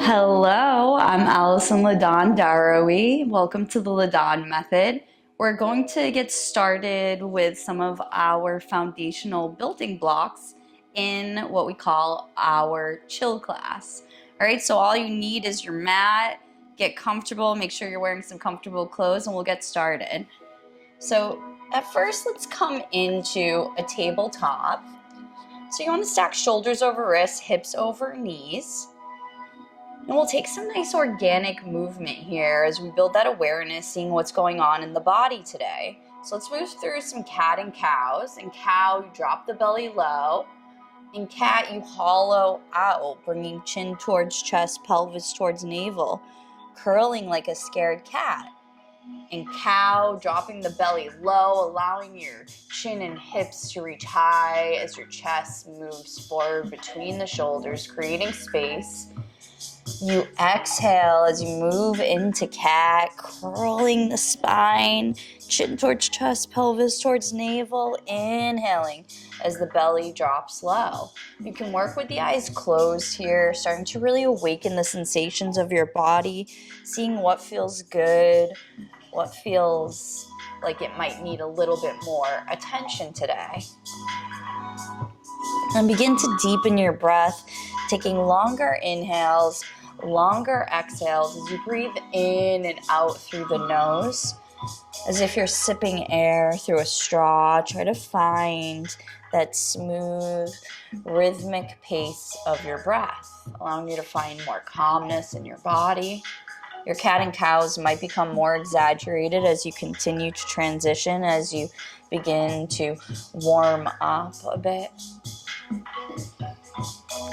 Hello, I'm Allison Ladon Daroui. Welcome to the Ladon Method. We're going to get started with some of our foundational building blocks in what we call our chill class. All right, so all you need is your mat, get comfortable, make sure you're wearing some comfortable clothes, and we'll get started. So at first, let's come into a tabletop. So you want to stack shoulders over wrists, hips over knees. And we'll take some nice organic movement here as we build that awareness, seeing what's going on in the body today. So let's move through some cat and cows. In cow, you drop the belly low. In cat, you hollow out, bringing chin towards chest, pelvis towards navel, curling like a scared cat. In cow, dropping the belly low, allowing your chin and hips to reach high as your chest moves forward between the shoulders, creating space. You exhale as you move into cat, curling the spine, chin towards chest, pelvis towards navel, inhaling as the belly drops low. You can work with the eyes closed here, starting to really awaken the sensations of your body, seeing what feels good, what feels like it might need a little bit more attention today. And begin to deepen your breath, taking longer inhales, longer exhales as you breathe in and out through the nose, as if you're sipping air through a straw. Try to find that smooth, rhythmic pace of your breath, allowing you to find more calmness in your body. Your cat and cows might become more exaggerated as you continue to transition, as you begin to warm up a bit.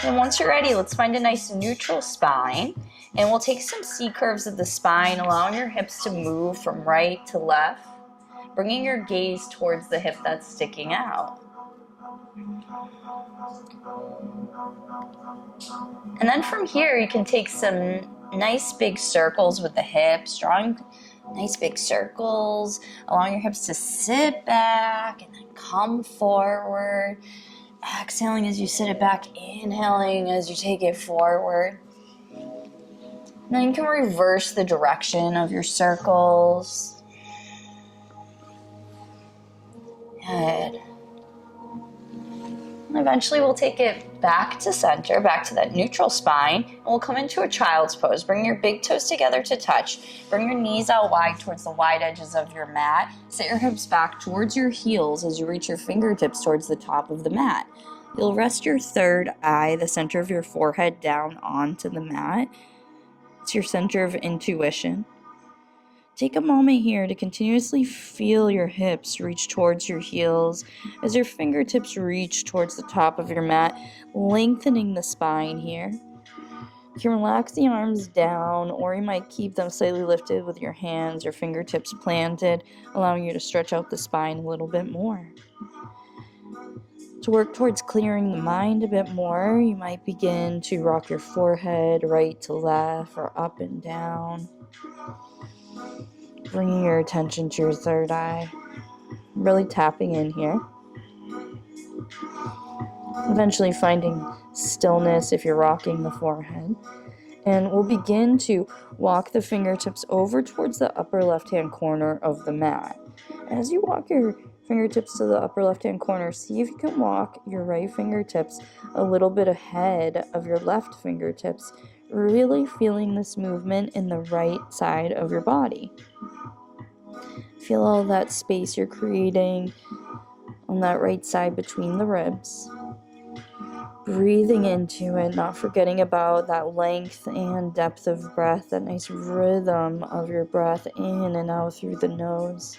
And once you're ready, let's find a nice neutral spine. And we'll take some C curves of the spine, allowing your hips to move from right to left, bringing your gaze towards the hip that's sticking out. And then from here, you can take some nice big circles with the hips, drawing nice big circles, allowing your hips to sit back and then come forward. Exhaling as you sit it back, inhaling as you take it forward. Now you can reverse the direction of your circles. Good. And eventually we'll take it back to center, back to that neutral spine, and we'll come into a child's pose. Bring your big toes together to touch. Bring your knees out wide towards the wide edges of your mat. Set your hips back towards your heels as you reach your fingertips towards the top of the mat. You'll rest your third eye, the center of your forehead, down onto the mat. It's your center of intuition. Take a moment here to continuously feel your hips reach towards your heels as your fingertips reach towards the top of your mat, lengthening the spine here. You can relax the arms down, or you might keep them slightly lifted with your hands or fingertips planted, allowing you to stretch out the spine a little bit more. To work towards clearing the mind a bit more, you might begin to rock your forehead right to left or up and down, bringing your attention to your third eye, really tapping in here. Eventually finding stillness if you're rocking the forehead. And we'll begin to walk the fingertips over towards the upper left-hand corner of the mat. As you walk your fingertips to the upper left-hand corner, see if you can walk your right fingertips a little bit ahead of your left fingertips, really feeling this movement in the right side of your body. Feel all that space you're creating on that right side between the ribs. Breathing into it, not forgetting about that length and depth of breath, that nice rhythm of your breath in and out through the nose.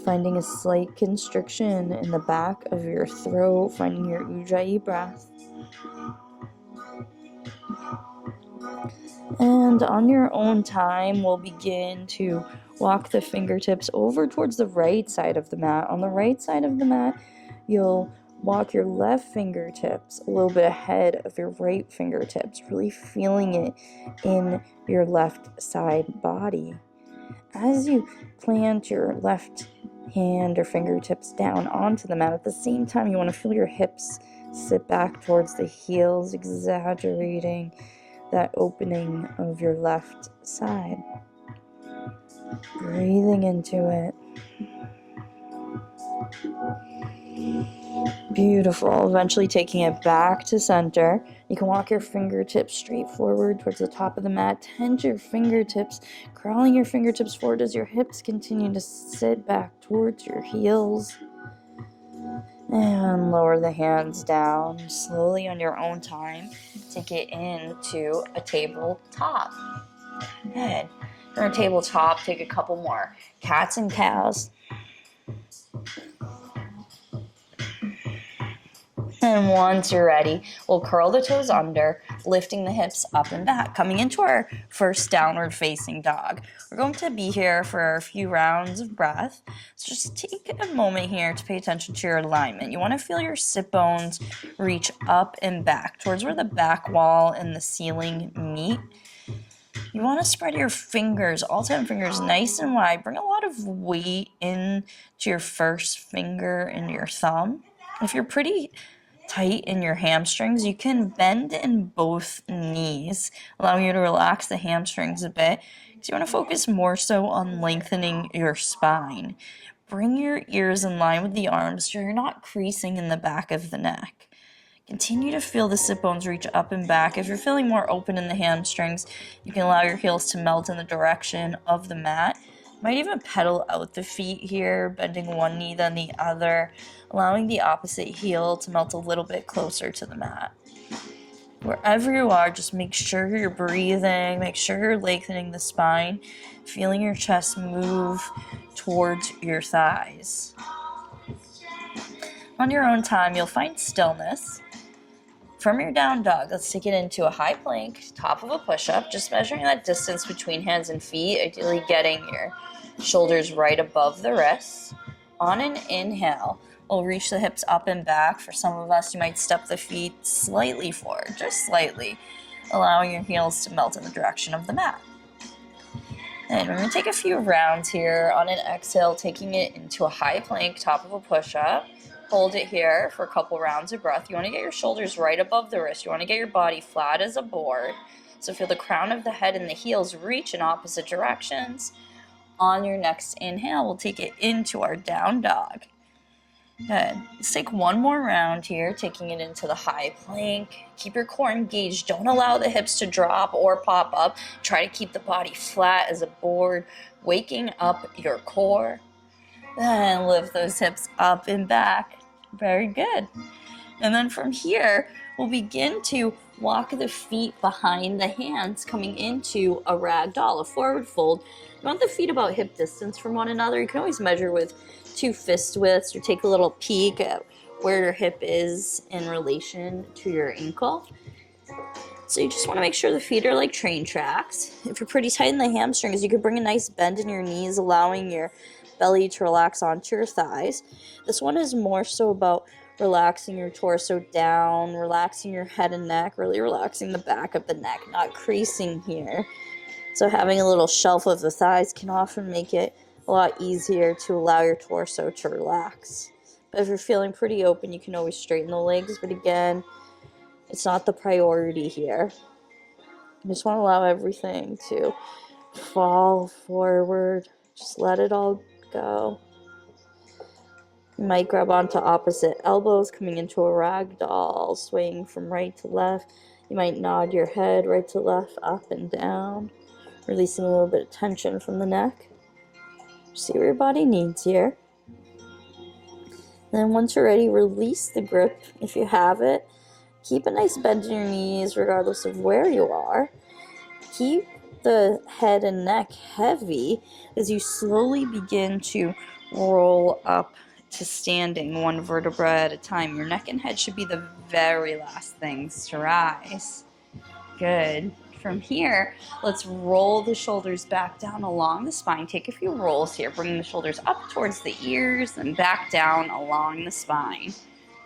Finding a slight constriction in the back of your throat, finding your ujjayi breath. And on your own time, we'll begin to walk the fingertips over towards the right side of the mat. On the right side of the mat, you'll walk your left fingertips a little bit ahead of your right fingertips, really feeling it in your left side body. As you plant your left hand or fingertips down onto the mat, at the same time you want to feel your hips sit back towards the heels, exaggerating that opening of your left side. Breathing into it. Beautiful. Eventually taking it back to center. You can walk your fingertips straight forward towards the top of the mat. Tend your fingertips, crawling your fingertips forward as your hips continue to sit back towards your heels. And lower the hands down slowly on your own time. Take it into a tabletop. Good. For a tabletop, take a couple more cats and cows. And once you're ready, we'll curl the toes under, lifting the hips up and back, coming into our first downward facing dog. We're going to be here for a few rounds of breath. So just take a moment here to pay attention to your alignment. You want to feel your sit bones reach up and back towards where the back wall and the ceiling meet. You want to spread your fingers, all 10 fingers, nice and wide. Bring a lot of weight into your first finger and your thumb. If you're pretty tight in your hamstrings, you can bend in both knees, allowing you to relax the hamstrings a bit, because you want to focus more so on lengthening your spine. Bring your ears in line with the arms so you're not creasing in the back of the neck. Continue to feel the sit bones reach up and back. If you're feeling more open in the hamstrings, you can allow your heels to melt in the direction of the mat. You might even pedal out the feet here, bending one knee then the other, allowing the opposite heel to melt a little bit closer to the mat. Wherever you are, just make sure you're breathing, make sure you're lengthening the spine, feeling your chest move towards your thighs. On your own time, you'll find stillness. From your down dog, let's take it into a high plank, top of a push-up, just measuring that distance between hands and feet, ideally getting your shoulders right above the wrists. On an inhale, we'll reach the hips up and back. For some of us, you might step the feet slightly forward, just slightly, allowing your heels to melt in the direction of the mat. And we're going to take a few rounds here. On an exhale, taking it into a high plank, top of a push-up. Hold it here for a couple rounds of breath. You want to get your shoulders right above the wrist. You want to get your body flat as a board. So feel the crown of the head and the heels reach in opposite directions. On your next inhale, we'll take it into our down dog. Good. Let's take one more round here, taking it into the high plank. Keep your core engaged. Don't allow the hips to drop or pop up. Try to keep the body flat as a board, waking up your core. Then lift those hips up and back. Very good. And then from here, we'll begin to walk the feet behind the hands, coming into a ragdoll, a forward fold. You want the feet about hip distance from one another. You can always measure with 2 fist widths or take a little peek at where your hip is in relation to your ankle. So you just want to make sure the feet are like train tracks. If you're pretty tight in the hamstrings, you could bring a nice bend in your knees, allowing your belly to relax onto your thighs. This one is more so about relaxing your torso down, relaxing your head and neck, really relaxing the back of the neck, not creasing here. So having a little shelf of the thighs can often make it a lot easier to allow your torso to relax. But if you're feeling pretty open, you can always straighten the legs, but again, it's not the priority here. You just want to allow everything to fall forward. Just let it all go. You might grab onto opposite elbows, coming into a ragdoll, swaying from right to left. You might nod your head right to left, up and down, releasing a little bit of tension from the neck. See what your body needs here. Then once you're ready, release the grip if you have it. Keep a nice bend in your knees regardless of where you are. Keep the head and neck heavy as you slowly begin to roll up to standing, one vertebra at a time. Your neck and head should be the very last things to rise. Good. From here, let's roll the shoulders back down along the spine. Take a few rolls here, bringing the shoulders up towards the ears and back down along the spine.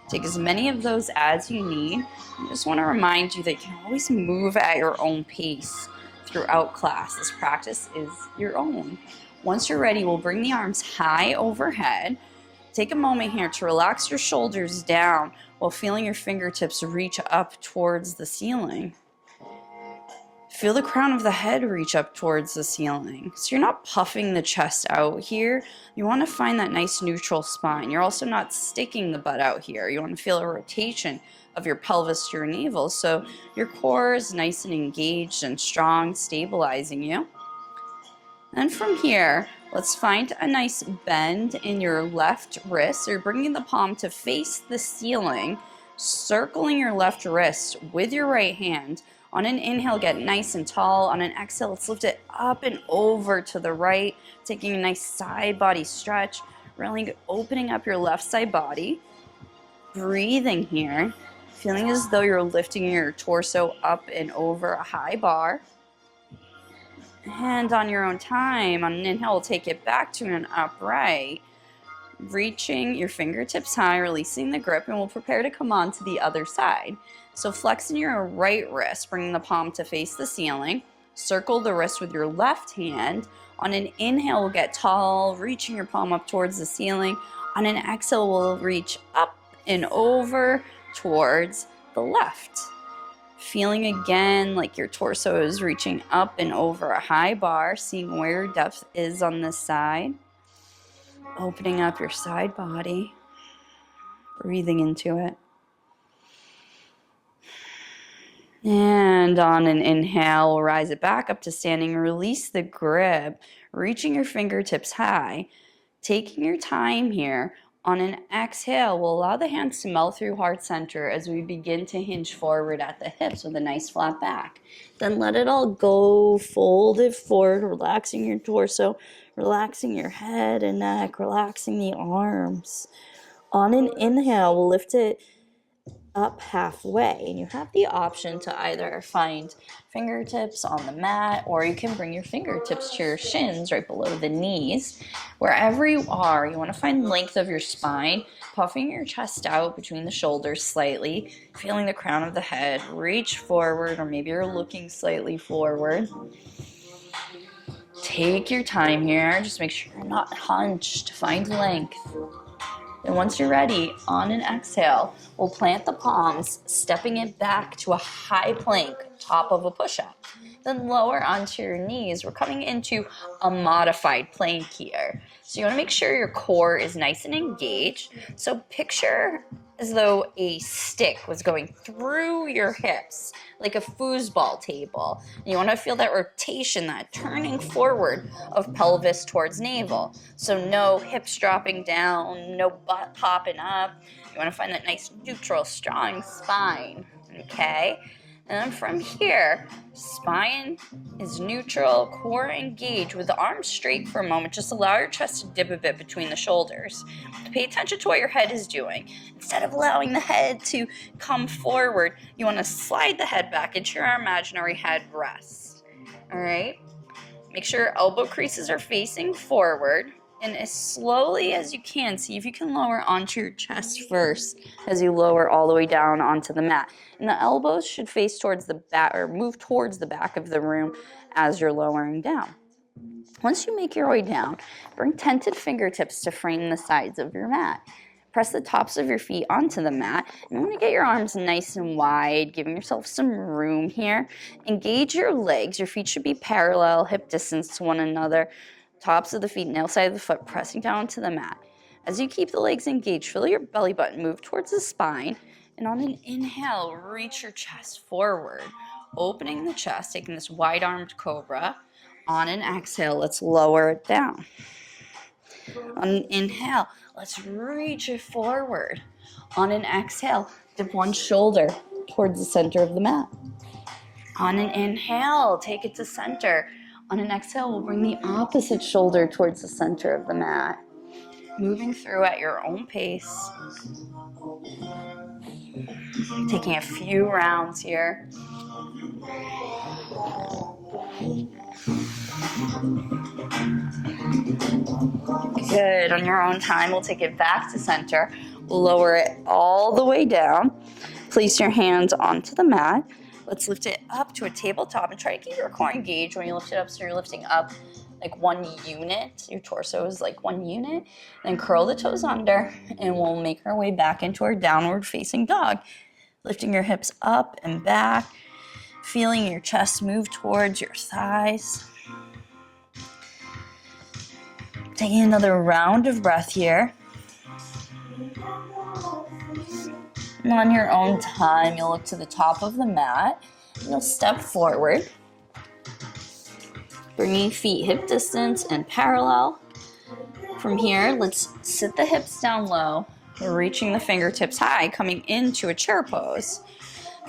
Take as many of those as you need. I just want to remind you that you can always move at your own pace throughout class. This practice is your own. Once you're ready, we'll bring the arms high overhead. Take a moment here to relax your shoulders down while feeling your fingertips reach up towards the ceiling. Feel the crown of the head reach up towards the ceiling. So you're not puffing the chest out here. You want to find that nice neutral spine. You're also not sticking the butt out here. You want to feel a rotation of your pelvis to your navel. So your core is nice and engaged and strong, stabilizing you. And from here, let's find a nice bend in your left wrist. So you're bringing the palm to face the ceiling, circling your left wrist with your right hand. On an inhale, get nice and tall. On an exhale, let's lift it up and over to the right, taking a nice side body stretch, really opening up your left side body. Breathing here, feeling as though you're lifting your torso up and over a high bar. And on your own time, on an inhale, we'll take it back to an upright, reaching your fingertips high, releasing the grip, and we'll prepare to come on to the other side. So flexing your right wrist, bringing the palm to face the ceiling, circle the wrist with your left hand. On an inhale, we'll get tall, reaching your palm up towards the ceiling. On an exhale, we'll reach up and over towards the left. Feeling again like your torso is reaching up and over a high bar, seeing where your depth is on this side. Opening up your side body, breathing into it. And on an inhale, we'll rise it back up to standing. Release the grip, reaching your fingertips high. Taking your time here. On an exhale, we'll allow the hands to melt through heart center as we begin to hinge forward at the hips with a nice flat back. Then let it all go, fold it forward, relaxing your torso, relaxing your head and neck, relaxing the arms. On an inhale, we'll lift it up halfway, and you have the option to either find fingertips on the mat, or you can bring your fingertips to your shins right below the knees. Wherever you are, you want to find length of your spine, puffing your chest out between the shoulders slightly, feeling the crown of the head reach forward, or maybe you're looking slightly forward. Take your time here, just make sure you're not hunched. Find length. And once you're ready, on an exhale, we'll plant the palms, stepping it back to a high plank, top of a push-up. Then lower onto your knees. We're coming into a modified plank here. So you want to make sure your core is nice and engaged. So picture as though a stick was going through your hips, like a foosball table. And you want to feel that rotation, that turning forward of pelvis towards navel. So no hips dropping down, no butt popping up. You want to find that nice neutral, strong spine, okay? And then from here, spine is neutral, core engaged with the arms straight for a moment. Just allow your chest to dip a bit between the shoulders. Pay attention to what your head is doing. Instead of allowing the head to come forward, you want to slide the head back into your imaginary head rest. All right? Make sure your elbow creases are facing forward. And as slowly as you can, see if you can lower onto your chest first as you lower all the way down onto the mat. And the elbows should face towards the back, or move towards the back of the room as you're lowering down. Once you make your way down, bring tented fingertips to frame the sides of your mat. Press the tops of your feet onto the mat. And you want to get your arms nice and wide, giving yourself some room here. Engage your legs. Your feet should be parallel, hip distance to one another. Tops of the feet, nail side of the foot, pressing down onto the mat. As you keep the legs engaged, feel your belly button move towards the spine. And on an inhale, reach your chest forward, opening the chest, taking this wide-armed cobra. On an exhale, let's lower it down. On an inhale, let's reach it forward. On an exhale, dip one shoulder towards the center of the mat. On an inhale, take it to center. On an exhale, we'll bring the opposite shoulder towards the center of the mat. Moving through at your own pace. Taking a few rounds here. Good. On your own time, we'll take it back to center. Lower it all the way down. Place your hands onto the mat. Let's lift it up to a tabletop and try to keep your core engaged when you lift it up, so you're lifting up like one unit. Your torso is like one unit. Then curl the toes under, and we'll make our way back into our downward facing dog. Lifting your hips up and back. feeling your chest move towards your thighs. Taking another round of breath here. And on your own time, you'll look to the top of the mat. You'll step forward, bringing feet hip distance and parallel. From here, let's sit the hips down low. We're reaching the fingertips high, coming into a chair pose.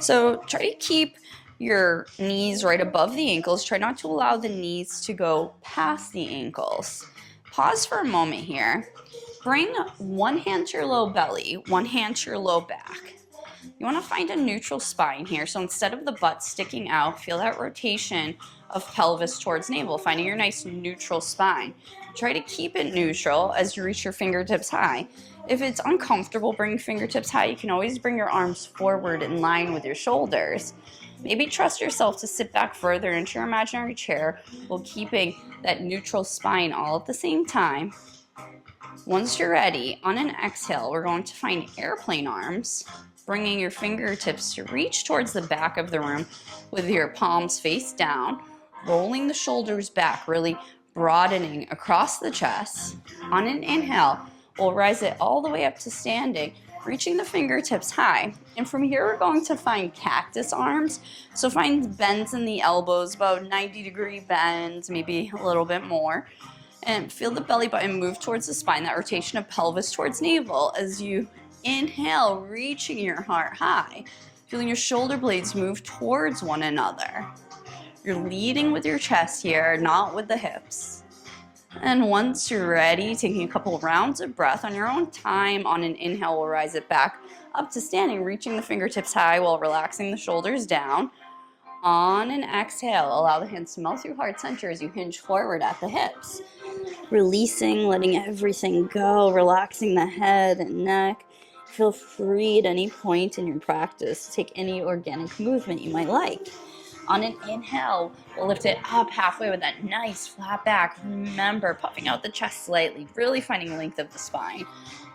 So try to keep your knees right above the ankles. Try not to allow the knees to go past the ankles. Pause for a moment here. Bring one hand to your low belly, one hand to your low back. You want to find a neutral spine here. So instead of the butt sticking out, feel that rotation of pelvis towards navel, finding your nice neutral spine. Try to keep it neutral as you reach your fingertips high. If it's uncomfortable bringing fingertips high, you can always bring your arms forward in line with your shoulders. Maybe trust yourself to sit back further into your imaginary chair while keeping that neutral spine all at the same time. Once you're ready, on an exhale, we're going to find airplane arms, bringing your fingertips to reach towards the back of the room with your palms face down, rolling the shoulders back, really broadening across the chest. On an inhale, we'll rise it all the way up to standing, reaching the fingertips high. And from here, we're going to find cactus arms. So find bends in the elbows, about 90-degree bends, maybe a little bit more. And feel the belly button move towards the spine, that rotation of pelvis towards navel as you inhale, reaching your heart high, feeling your shoulder blades move towards one another. You're leading with your chest here, not with the hips. And once you're ready, taking a couple rounds of breath on your own time, on an inhale, we'll rise it back up to standing, reaching the fingertips high while relaxing the shoulders down. On an exhale, allow the hands to melt through heart center as you hinge forward at the hips. Releasing, letting everything go, relaxing the head and neck. Feel free at any point in your practice to take any organic movement you might like. On an inhale, we'll lift it up halfway with that nice flat back. Remember, puffing out the chest slightly, really finding length of the spine.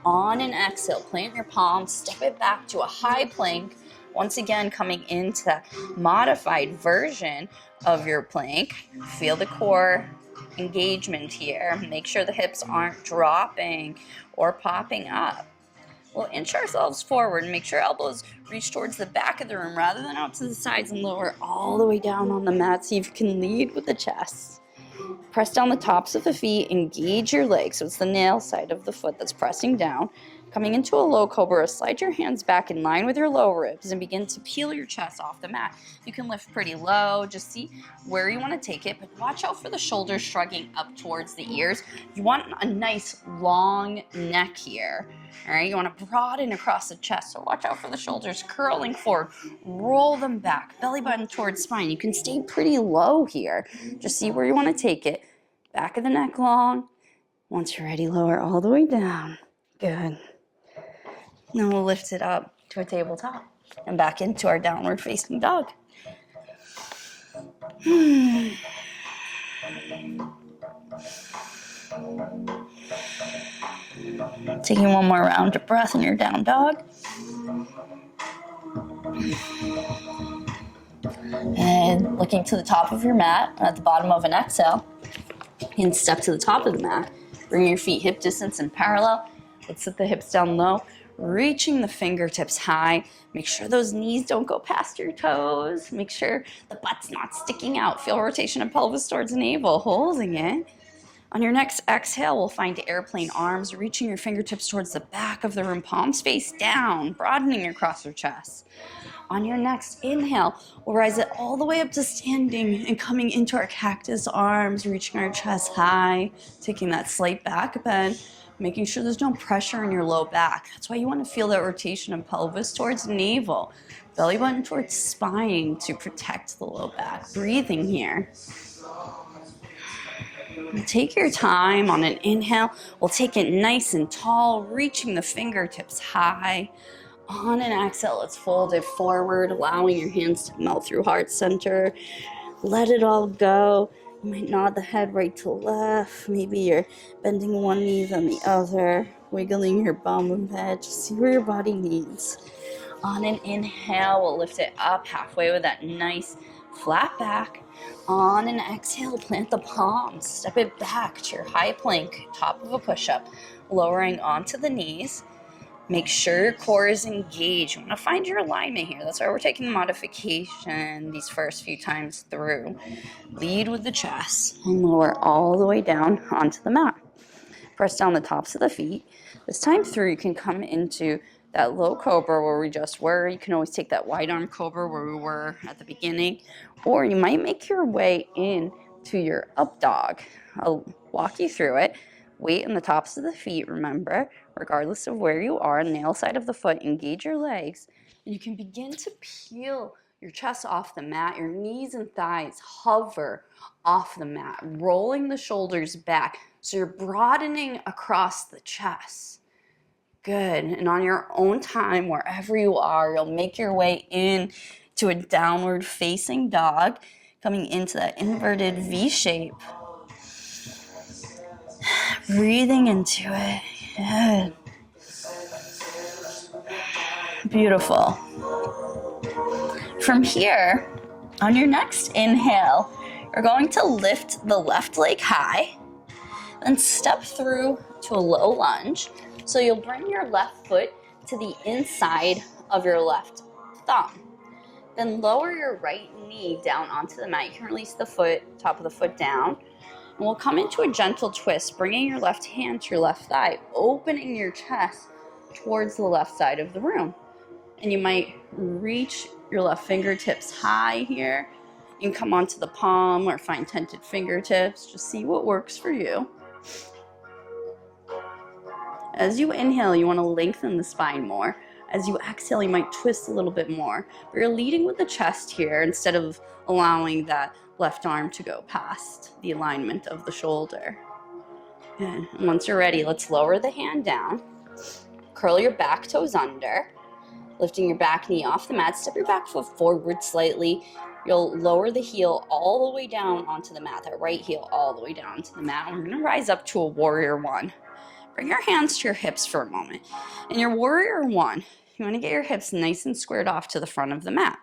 On an exhale, plant your palms, step it back to a high plank. Once again, coming into that modified version of your plank. Feel the core engagement here. Make sure the hips aren't dropping or popping up. We'll inch ourselves forward and make sure elbows reach towards the back of the room rather than out to the sides, and lower all the way down on the mat. See if you can lead with the chest. Press down the tops of the feet, engage your legs. So it's the nail side of the foot that's pressing down. Coming into a low cobra, slide your hands back in line with your low ribs and begin to peel your chest off the mat. You can lift pretty low, just see where you want to take it, but watch out for the shoulders shrugging up towards the ears. You want a nice long neck here. All right, you want to broaden across the chest, so watch out for the shoulders curling forward. Roll them back, belly button towards spine. You can stay pretty low here. Just see where you want to take it. Back of the neck long. Once you're ready, lower all the way down. Good. Then we'll lift it up to a tabletop and back into our downward facing dog. Taking one more round of breath in your down dog. And looking to the top of your mat at the bottom of an exhale. You can step to the top of the mat. Bring your feet hip distance and parallel. Let's sit the hips down low. Reaching the fingertips high. Make sure those knees don't go past your toes. Make sure the butt's not sticking out. Feel rotation of pelvis towards navel, holding it. On your next exhale, we'll find airplane arms, reaching your fingertips towards the back of the room, palms face down, broadening across your chest. On your next inhale, we'll rise it all the way up to standing and coming into our cactus arms, reaching our chest high, taking that slight back bend, making sure there's no pressure in your low back. That's why you want to feel that rotation of pelvis towards navel, belly button towards spine to protect the low back. Breathing here. Take your time. On an inhale, we'll take it nice and tall, reaching the fingertips high. On an exhale, let's fold it forward, allowing your hands to melt through heart center. Let it all go. You might nod the head right to left. Maybe you're bending one knee then the other, wiggling your bum and head. Just see where your body needs. On an inhale, we'll lift it up halfway with that nice flat back. On an exhale, plant the palms, step it back to your high plank, top of a push-up, lowering onto the knees. Make sure your core is engaged. You want to find your alignment here. That's why we're taking the modification these first few times through. Lead with the chest and lower all the way down onto the mat. Press down the tops of the feet. This time through, you can come into that low cobra where we just were. You can always take that wide arm cobra where we were at the beginning, or you might make your way in to your up dog. I'll walk you through it. Weight on the tops of the feet, remember, regardless of where you are, nail side of the foot, engage your legs, and you can begin to peel your chest off the mat, your knees and thighs hover off the mat, rolling the shoulders back, so you're broadening across the chest. Good, and on your own time, wherever you are, you'll make your way in to a downward facing dog, coming into that inverted V shape. Breathing into it. Good. Beautiful. From here, on your next inhale, you're going to lift the left leg high, then step through to a low lunge. So you'll bring your left foot to the inside of your left thumb. Then lower your right knee down onto the mat. You can release the foot, top of the foot down. And we'll come into a gentle twist, bringing your left hand to your left thigh, opening your chest towards the left side of the room. And you might reach your left fingertips high here. You can come onto the palm or find tented fingertips. Just see what works for you. As you inhale, you want to lengthen the spine more. As you exhale, you might twist a little bit more. But you're leading with the chest here instead of allowing that left arm to go past the alignment of the shoulder. Good. And once you're ready, let's lower the hand down. Curl your back toes under. Lifting your back knee off the mat. Step your back foot forward slightly. You'll lower the heel all the way down onto the mat. That right heel all the way down onto the mat. We're going to rise up to a warrior one. Bring your hands to your hips for a moment. In your warrior one, you want to get your hips nice and squared off to the front of the mat.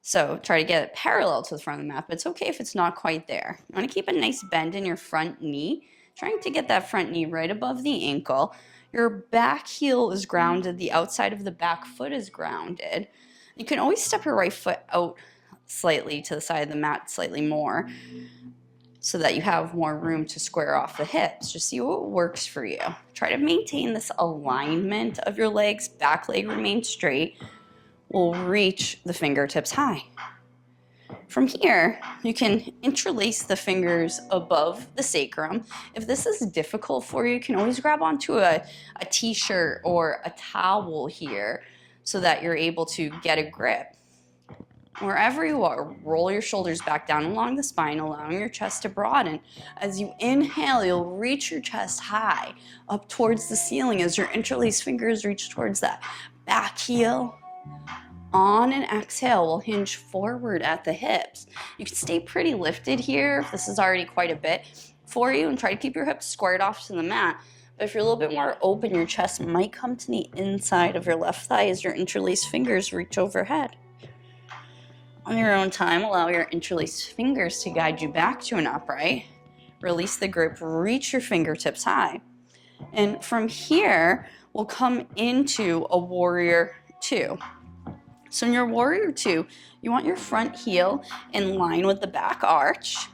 So try to get it parallel to the front of the mat, but it's okay if it's not quite there. You want to keep a nice bend in your front knee, trying to get that front knee right above the ankle. Your back heel is grounded, the outside of the back foot is grounded. You can always step your right foot out slightly to the side of the mat, slightly more, so that you have more room to square off the hips. Just see what works for you. Try to maintain this alignment of your legs. Back leg remains straight. We'll reach the fingertips high. From here, you can interlace the fingers above the sacrum. If this is difficult for you, you can always grab onto a t-shirt or a towel here so that you're able to get a grip. Wherever you are, roll your shoulders back down along the spine, allowing your chest to broaden. As you inhale, you'll reach your chest high up towards the ceiling as your interlaced fingers reach towards that back heel. On an exhale, we'll hinge forward at the hips. You can stay pretty lifted here if this is already quite a bit for you, and try to keep your hips squared off to the mat. But if you're a little bit more open, your chest might come to the inside of your left thigh as your interlaced fingers reach overhead. On your own time, allow your interlaced fingers to guide you back to an upright. Release the grip, reach your fingertips high. And from here, we'll come into a warrior two. So in your warrior two, you want your front heel in line with the back arch.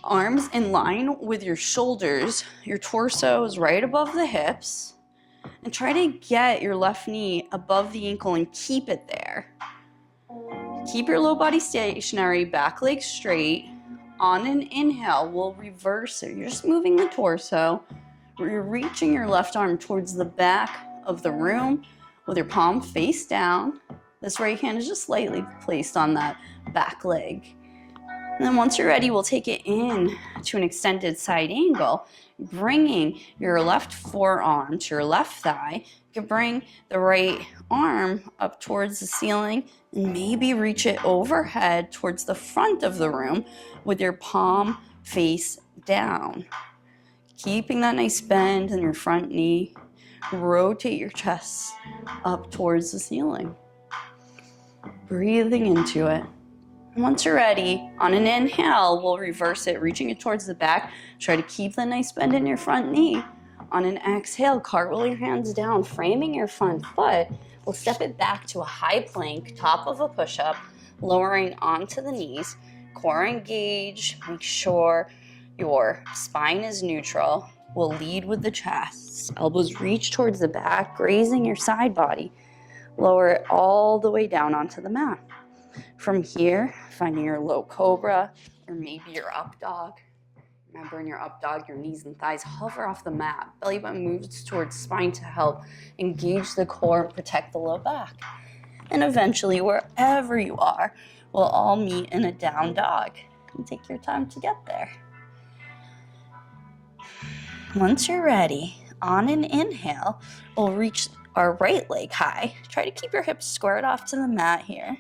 Arms in line with your shoulders. Your torso is right above the hips. And try to get your left knee above the ankle and keep it there. Keep your low body stationary, back leg straight. On an inhale, we'll reverse it. You're just moving the torso. You're reaching your left arm towards the back of the room with your palm face down. This right hand is just slightly placed on that back leg. And then once you're ready, we'll take it in to an extended side angle, bringing your left forearm to your left thigh. You can bring the right arm up towards the ceiling and maybe reach it overhead towards the front of the room with your palm face down. Keeping that nice bend in your front knee. Rotate your chest up towards the ceiling. Breathing into it. Once you're ready, on an inhale, we'll reverse it, reaching it towards the back. Try to keep the nice bend in your front knee. On an exhale, cartwheel your hands down, framing your front foot. We'll step it back to a high plank, top of a push-up, lowering onto the knees. Core engage, make sure your spine is neutral. We'll lead with the chest. Elbows reach towards the back, grazing your side body. Lower it all the way down onto the mat. From here, finding your low cobra or maybe your up dog. Remember, in your up dog, your knees and thighs hover off the mat. Belly button moves towards spine to help engage the core and protect the low back. And eventually, wherever you are, we'll all meet in a down dog. And take your time to get there. Once you're ready, on an inhale, we'll reach our right leg high. Try to keep your hips squared off to the mat here.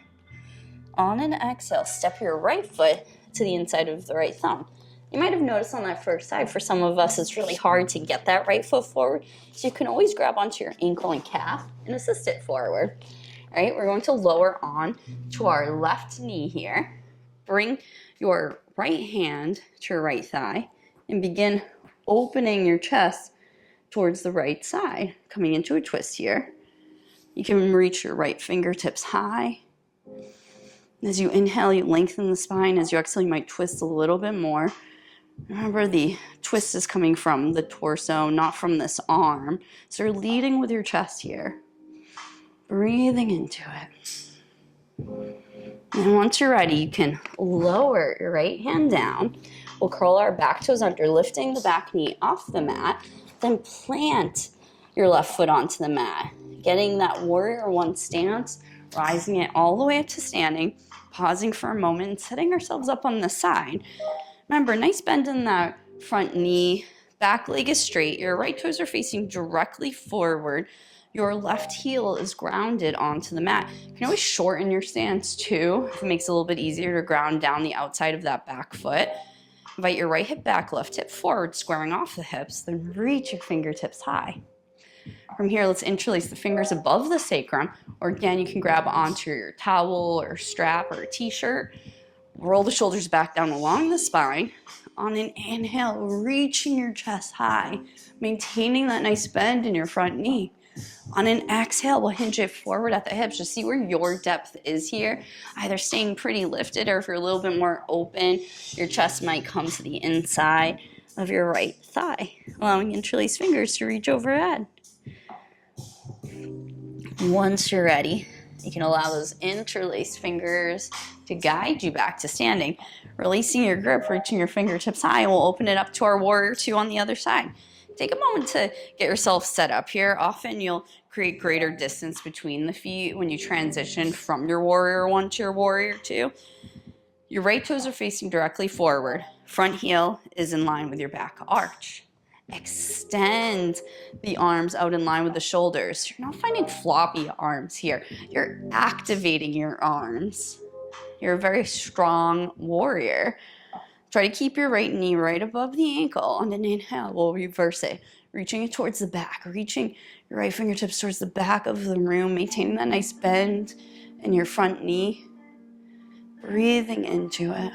On an exhale, step your right foot to the inside of the right thumb. You might have noticed on that first side, for some of us, it's really hard to get that right foot forward. So you can always grab onto your ankle and calf and assist it forward. All right, we're going to lower on to our left knee here. Bring your right hand to your right thigh and begin opening your chest towards the right side, coming into a twist here. You can reach your right fingertips high. As you inhale, you lengthen the spine. As you exhale, you might twist a little bit more. Remember, the twist is coming from the torso, not from this arm. So you're leading with your chest here. Breathing into it. And once you're ready, you can lower your right hand down. We'll curl our back toes under, lifting the back knee off the mat. Then plant your left foot onto the mat. Getting that warrior one stance, rising it all the way up to standing. Pausing for a moment and setting ourselves up on the side. Remember, nice bend in that front knee. Back leg is straight. Your right toes are facing directly forward. Your left heel is grounded onto the mat. You can always shorten your stance too, if it makes it a little bit easier to ground down the outside of that back foot. Invite your right hip back, left hip forward, squaring off the hips, then reach your fingertips high. From here, let's interlace the fingers above the sacrum, or again, you can grab onto your towel or strap or a t-shirt. Roll the shoulders back down along the spine. On an inhale, reaching your chest high, maintaining that nice bend in your front knee. On an exhale, we'll hinge it forward at the hips. Just see where your depth is here. Either staying pretty lifted, or if you're a little bit more open, your chest might come to the inside of your right thigh, allowing interlaced fingers to reach overhead. Once you're ready, you can allow those interlaced fingers to guide you back to standing. Releasing your grip, reaching your fingertips high, and we'll open it up to our warrior two on the other side. Take a moment to get yourself set up here. Often you'll create greater distance between the feet when you transition from your warrior one to your warrior two. Your right toes are facing directly forward. Front heel is in line with your back arch. Extend the arms out in line with the shoulders. You're not finding floppy arms here. You're activating your arms. You're a very strong warrior. Try to keep your right knee right above the ankle. On an inhale, we'll reverse it. Reaching it towards the back. Reaching your right fingertips towards the back of the room. Maintaining that nice bend in your front knee. Breathing into it.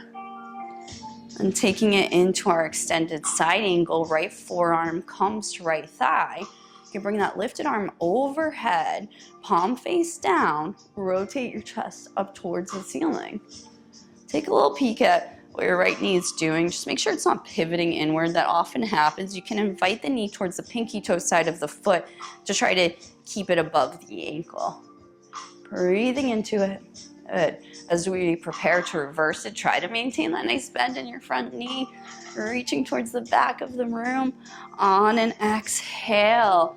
And taking it into our extended side angle, right forearm comes to right thigh. You can bring that lifted arm overhead, palm face down, rotate your chest up towards the ceiling. Take a little peek at what your right knee is doing. Just make sure it's not pivoting inward. That often happens. You can invite the knee towards the pinky toe side of the foot to try to keep it above the ankle. Breathing into it. Good. As we prepare to reverse it, try to maintain that nice bend in your front knee, reaching towards the back of the room. On an exhale,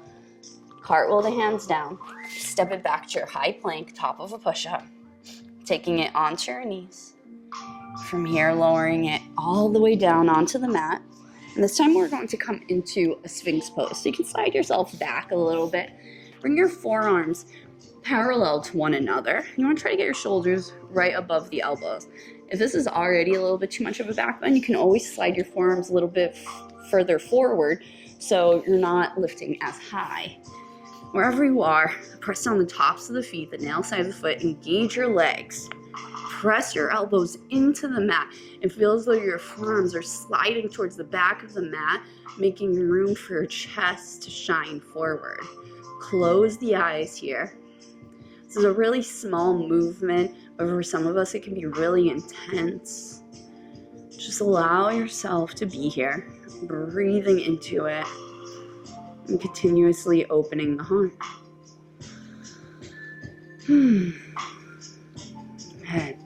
cartwheel the hands down. Step it back to your high plank, top of a push-up, taking it onto your knees. From here, lowering it all the way down onto the mat. And this time we're going to come into a Sphinx pose. So you can slide yourself back a little bit. Bring your forearms parallel to one another. You want to try to get your shoulders right above the elbows. If this is already a little bit too much of a back bend, you can always slide your forearms a little bit further forward so you're not lifting as high. Wherever you are, press down the tops of the feet, the nail side of the foot, engage your legs. Press your elbows into the mat and feel as though your forearms are sliding towards the back of the mat, making room for your chest to shine forward. Close the eyes here. This is a really small movement, but for some of us it can be really intense. Just allow yourself to be here, breathing into it, and continuously opening the heart. Head.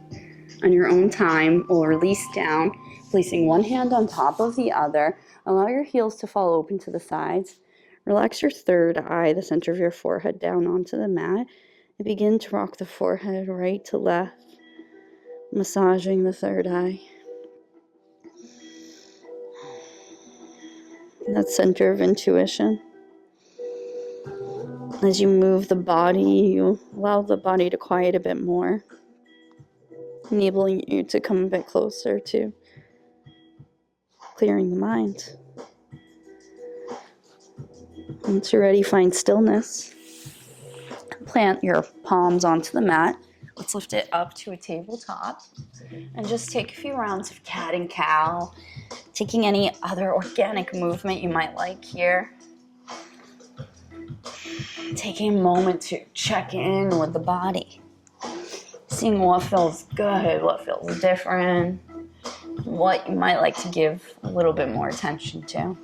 On your own time, or release down, placing one hand on top of the other. Allow your heels to fall open to the sides. Relax your third eye, the center of your forehead, down onto the mat. And begin to rock the forehead right to left, massaging the third eye. That center of intuition. As you move the body, you allow the body to quiet a bit more, enabling you to come a bit closer to clearing the mind. Once you're ready, find stillness. Plant your palms onto the mat. Let's lift it up to a tabletop and just take a few rounds of cat and cow, taking any other organic movement you might like here. Taking a moment to check in with the body, seeing what feels good, what feels different, what you might like to give a little bit more attention to.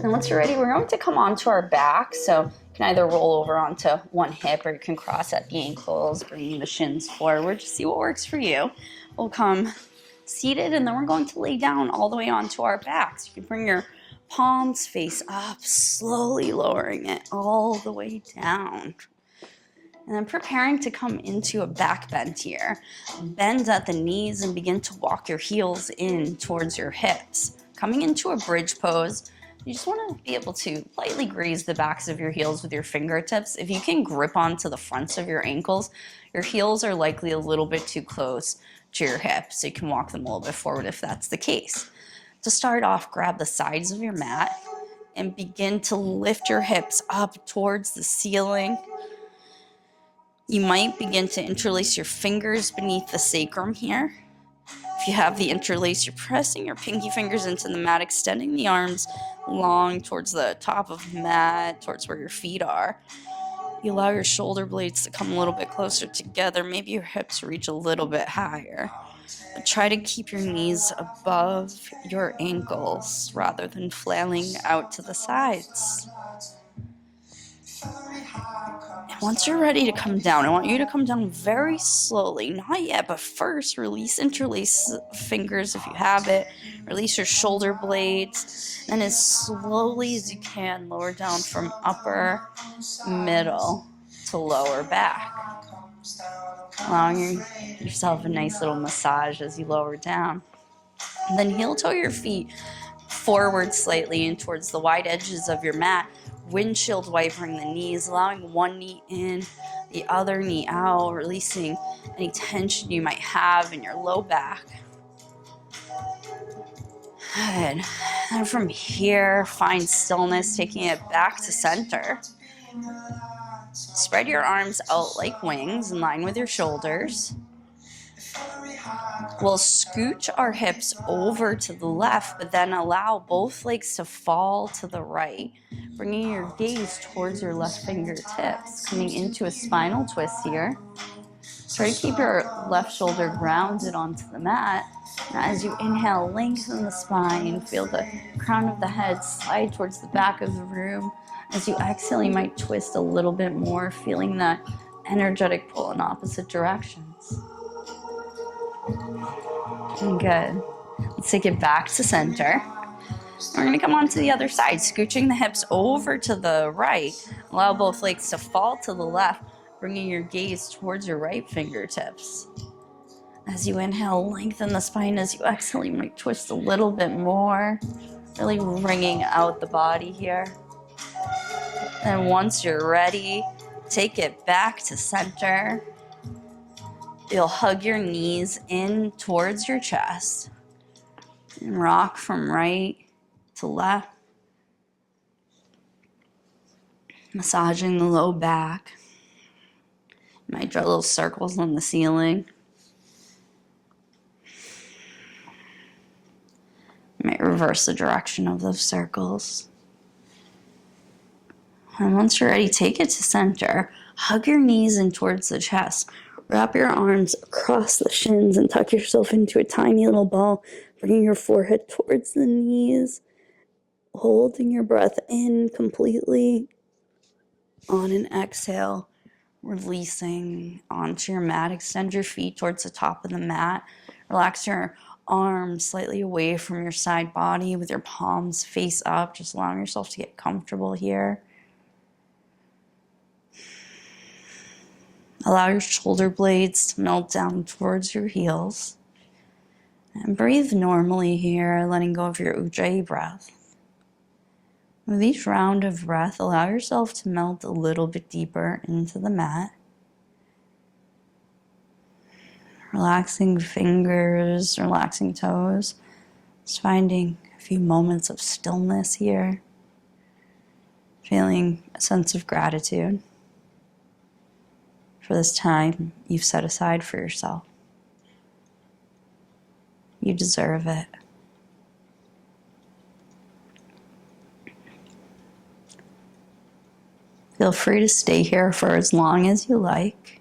And once you're ready, we're going to come onto our back. So you can either roll over onto one hip or you can cross at the ankles, bringing the shins forward. Just see what works for you. We'll come seated and then we're going to lay down all the way onto our backs. You can bring your palms face up, slowly lowering it all the way down. And then preparing to come into a back bend here. Bend at the knees and begin to walk your heels in towards your hips. Coming into a bridge pose, you just want to be able to lightly graze the backs of your heels with your fingertips. If you can grip onto the fronts of your ankles, your heels are likely a little bit too close to your hips, so you can walk them a little bit forward if that's the case. To start off, grab the sides of your mat and begin to lift your hips up towards the ceiling. You might begin to interlace your fingers beneath the sacrum here. If you have the interlace, you're pressing your pinky fingers into the mat, extending the arms long towards the top of the mat, towards where your feet are. You allow your shoulder blades to come a little bit closer together. Maybe your hips reach a little bit higher. But try to keep your knees above your ankles rather than flailing out to the sides. And once you're ready to come down, I want you to come down very slowly. Not yet, but first interlace fingers if you have it. Release your shoulder blades. And as slowly as you can, lower down from upper, middle to lower back. Allowing yourself a nice little massage as you lower down. And then heel toe your feet forward slightly and towards the wide edges of your mat. Windshield wipering the knees, allowing one knee in, the other knee out, releasing any tension you might have in your low back. Good. And from here, find stillness, taking it back to center. Spread your arms out like wings in line with your shoulders. We'll scooch our hips over to the left, but then allow both legs to fall to the right, bringing your gaze towards your left fingertips, coming into a spinal twist here. Try to keep your left shoulder grounded onto the mat. And as you inhale, lengthen the spine, feel the crown of the head slide towards the back of the room. As you exhale, you might twist a little bit more, feeling that energetic pull in opposite directions. Good. Let's take it back to center. We're going to come on to the other side, scooching the hips over to the right. Allow both legs to fall to the left, bringing your gaze towards your right fingertips. As you inhale, lengthen the spine. As you exhale, you might twist a little bit more, really wringing out the body here. And once you're ready, take it back to center. You'll hug your knees in towards your chest and rock from right to left, massaging the low back. Might draw little circles on the ceiling. Might reverse the direction of those circles. And once you're ready, take it to center. Hug your knees in towards the chest. Wrap your arms across the shins and tuck yourself into a tiny little ball, bringing your forehead towards the knees, holding your breath in completely. On an exhale, releasing onto your mat. Extend your feet towards the top of the mat. Relax your arms slightly away from your side body with your palms face up, just allowing yourself to get comfortable here. Allow your shoulder blades to melt down towards your heels. And breathe normally here, letting go of your Ujjayi breath. With each round of breath, allow yourself to melt a little bit deeper into the mat. Relaxing fingers, relaxing toes. Just finding a few moments of stillness here. Feeling a sense of gratitude for this time you've set aside for yourself. You deserve it. Feel free to stay here for as long as you like.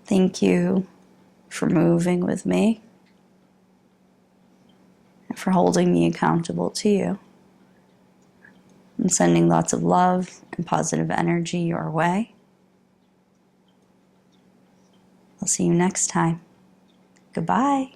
Thank you for moving with me and for holding me accountable to you. I'm sending lots of love and positive energy your way. I'll see you next time. Goodbye.